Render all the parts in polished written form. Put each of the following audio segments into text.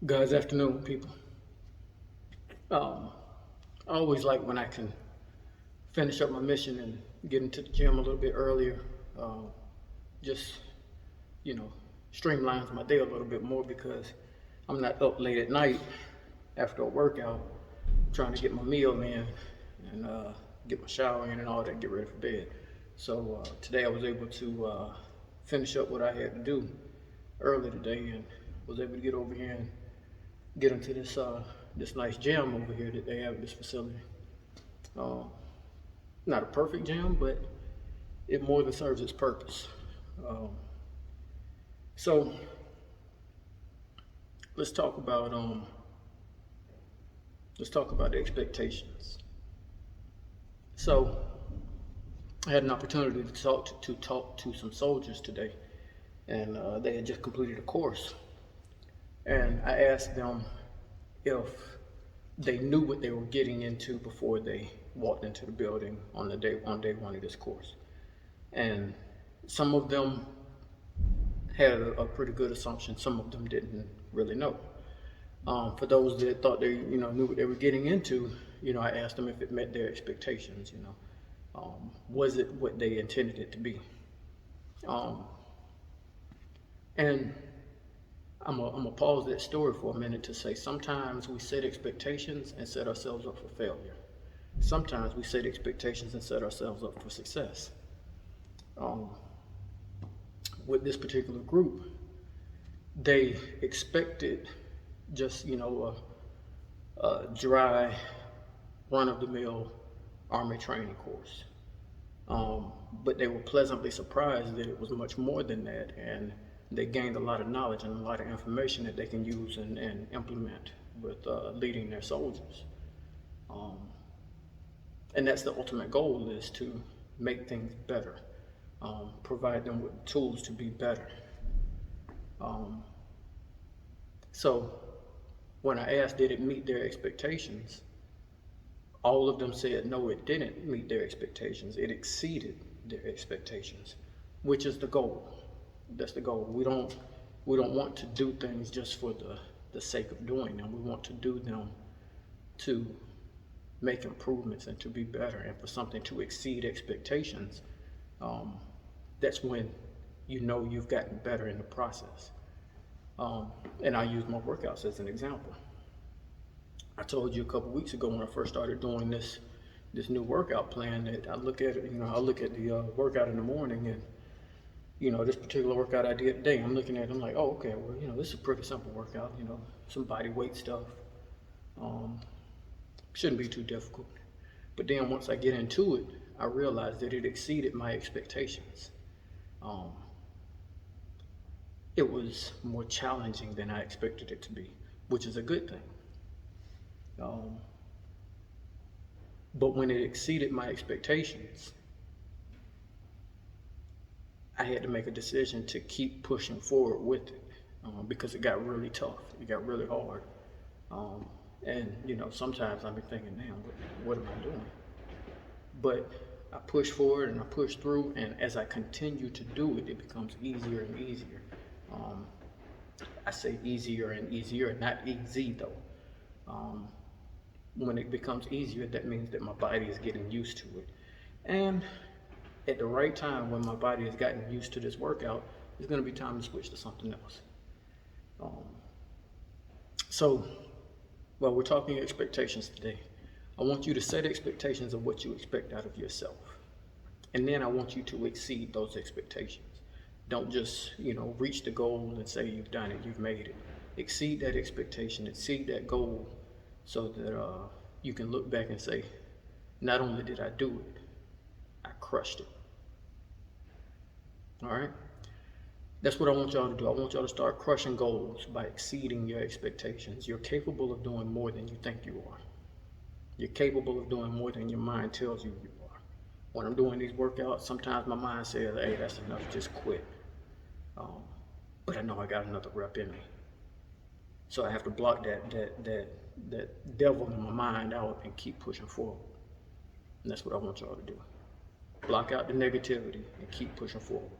God's afternoon, people. Um, I always like when I can finish up my mission and get into the gym a little bit earlier. Um, just, you know, streamlines my day a little bit more because I'm not up late at night after a workout trying to get my meal in and get my shower in and all that, get ready for bed. So today I was able to finish up what I had to do early today and was able to get over here and get into this nice gym over here that they have at this facility. Um, Not a perfect gym, but it more than serves its purpose. Um, so let's talk about the expectations. So I had an opportunity to talk to some soldiers today, and they had just completed a course, and I asked them if they knew what they were getting into before they walked into the building on day one of this course. And some of them had a pretty good assumption. Some of them didn't really know. For those that thought they knew what they were getting into, I asked them if it met their expectations. Was it what they intended it to be? Um, and I'm gonna pause that story for a minute to say sometimes we set expectations and set ourselves up for failure. Sometimes we set expectations and set ourselves up for success. Um, with this particular group, they expected just a dry, run-of-the-mill Army training course, but they were pleasantly surprised that it was much more than that, and they gained a lot of knowledge and a lot of information that they can use and implement with leading their soldiers. Um, and that's the ultimate goal, is to make things better, provide them with tools to be better. Um, so when I asked, did it meet their expectations? All of them said, no, it didn't meet their expectations. It exceeded their expectations, which is the goal. That's the goal. We don't want to do things just for the sake of doing them. We want to do them to make improvements and to be better, and for something to exceed expectations. um, that's when you've gotten better in the process. And I use my workouts as an example. I told you a couple weeks ago when I first started doing this new workout plan that I look at it. I look at the workout in the morning, and this particular workout I did today, I'm looking at it, I'm like, oh, okay, well, this is a pretty simple workout. Some body weight stuff. Um, shouldn't be too difficult. But then once I get into it, I realized that it exceeded my expectations. Um, it was more challenging than I expected it to be, which is a good thing. Um, but when it exceeded my expectations, I had to make a decision to keep pushing forward with it, because it got really tough. It got really hard. Um, and sometimes I've been thinking, man, what am I doing? But I push forward and I push through, and as I continue to do it, it becomes easier and easier. Um, I say easier and easier, not easy though. Um, when it becomes easier, that means that my body is getting used to it. And at the right time, when my body has gotten used to this workout, it's going to be time to switch to something else. Um, so, while we're talking expectations today, I want you to set expectations of what you expect out of yourself. And then I want you to exceed those expectations. Don't just, reach the goal and say you've done it, you've made it. Exceed that expectation, exceed that goal, so that you can look back and say, not only did I do it, I crushed it. All right? That's what I want y'all to do. I want y'all to start crushing goals by exceeding your expectations. You're capable of doing more than you think you are. You're capable of doing more than your mind tells you you are. When I'm doing these workouts, sometimes my mind says, hey, that's enough, just quit. But I know I got another rep in me. So I have to block that devil in my mind out and keep pushing forward. And that's what I want y'all to do. Block out the negativity and keep pushing forward.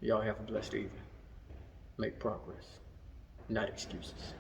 Y'all have a blessed evening. Make progress. not excuses.